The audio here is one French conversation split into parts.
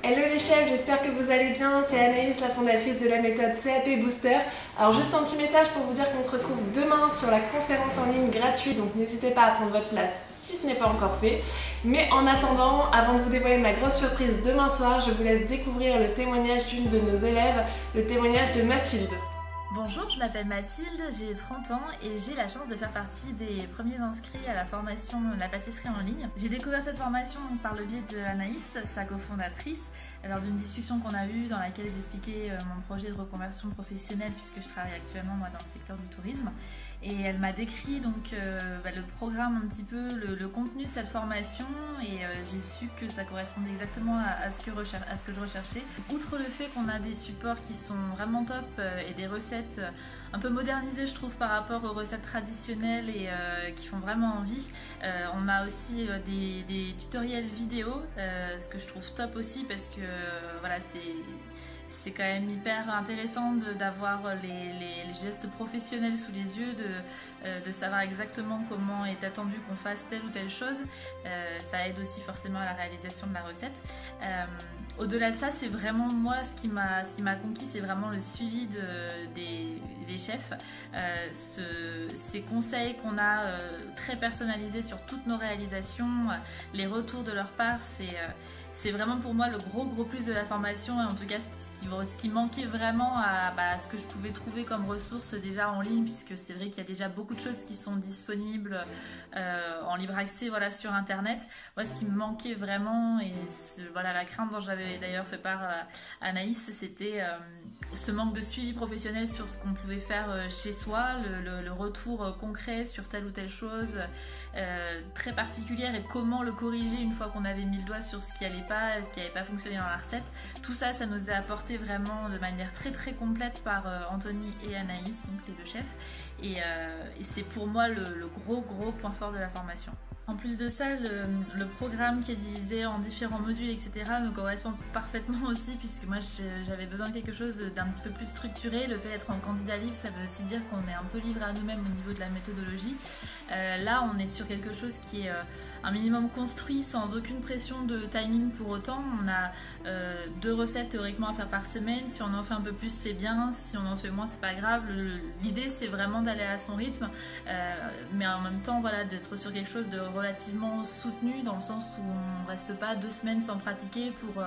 Hello les chefs, j'espère que vous allez bien, c'est Anaïs, la fondatrice de la méthode CAP Booster. Alors juste un petit message pour vous dire qu'on se retrouve demain sur la conférence en ligne gratuite, donc n'hésitez pas à prendre votre place si ce n'est pas encore fait. Mais en attendant, avant de vous dévoiler ma grosse surprise demain soir, je vous laisse découvrir le témoignage d'une de nos élèves, le témoignage de Mathilde. Bonjour, je m'appelle Mathilde, j'ai 30 ans et j'ai la chance de faire partie des premiers inscrits à la formation La pâtisserie en ligne. J'ai découvert cette formation par le biais de Anaïs, sa cofondatrice, lors d'une discussion qu'on a eue dans laquelle j'expliquais mon projet de reconversion professionnelle puisque je travaille actuellement moi, dans le secteur du tourisme. Et elle m'a décrit donc le programme un petit peu, le contenu de cette formation et j'ai su que ça correspondait exactement à ce que je recherchais. Outre le fait qu'on a des supports qui sont vraiment top et des recettes un peu modernisées je trouve par rapport aux recettes traditionnelles et qui font vraiment envie, on a aussi des tutoriels vidéo, ce que je trouve top aussi parce que voilà, c'est quand même hyper intéressant d'avoir les gestes professionnels sous les yeux, de savoir exactement comment est attendu qu'on fasse telle ou telle chose. Ça aide aussi forcément à la réalisation de la recette. Au-delà de ça, c'est vraiment moi ce qui m'a conquis, c'est vraiment le suivi des chefs. Ces conseils qu'on a très personnalisés sur toutes nos réalisations, les retours de leur part, c'est vraiment pour moi le gros plus de la formation, et en tout cas ce qui manquait vraiment à ce que je pouvais trouver comme ressources déjà en ligne, puisque c'est vrai qu'il y a déjà beaucoup de choses qui sont disponibles en libre accès voilà, sur internet. Moi ce qui me manquait vraiment, et voilà, la crainte dont j'avais d'ailleurs fait part à Anaïs, c'était ce manque de suivi professionnel sur ce qu'on pouvait faire chez soi, le retour concret sur telle ou telle chose très particulière et comment le corriger une fois qu'on avait mis le doigt sur ce qui n'allait pas, ce qui n'avait pas fonctionné dans la recette. Tout ça, ça nous est apporté vraiment de manière très complète par Anthony et Anaïs, donc les deux chefs, et c'est pour moi le gros point fort de la formation. En plus de ça, le programme qui est divisé en différents modules, etc. me correspond parfaitement aussi, puisque moi j'avais besoin de quelque chose d'un petit peu plus structuré. Le fait d'être en candidat libre, ça veut aussi dire qu'on est un peu livré à nous-mêmes au niveau de la méthodologie. Là, on est sur quelque chose qui est un minimum construit, sans aucune pression de timing pour autant. On a 2 recettes théoriquement à faire par semaine. Si on en fait un peu plus, c'est bien. Si on en fait moins, c'est pas grave. L'idée, c'est vraiment d'aller à son rythme, mais en même temps, voilà, d'être sur quelque chose de relativement soutenu, dans le sens où on ne reste pas 2 semaines sans pratiquer pour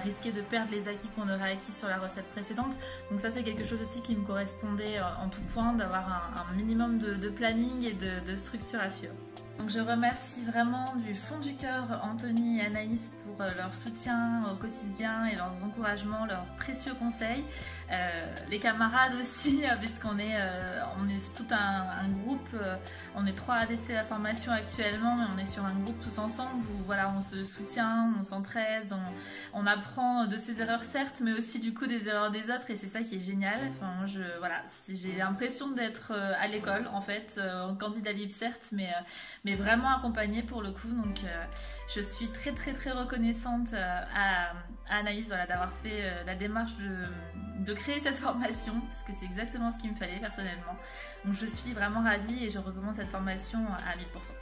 risquer de perdre les acquis qu'on aurait acquis sur la recette précédente. Donc ça, c'est quelque chose aussi qui me correspondait en tout point, d'avoir un minimum de planning et de structure à suivre. Donc je remercie vraiment du fond du cœur Anthony et Anaïs pour leur soutien au quotidien et leurs encouragements, leurs précieux conseils. Les camarades aussi, puisqu'on est tout un groupe, on est 3 à tester la formation actuellement, mais on est sur un groupe tous ensemble où voilà, on se soutient, on s'entraide, on apprend de ses erreurs certes, mais aussi du coup des erreurs des autres, et c'est ça qui est génial. Enfin, voilà, j'ai l'impression d'être à l'école en fait, en candidat libre certes, mais vraiment accompagnée pour le coup. Donc je suis très reconnaissante à Anaïs voilà, d'avoir fait la démarche de créer cette formation, parce que c'est exactement ce qu'il me fallait personnellement. Donc je suis vraiment ravie et je recommande cette formation à 1000%.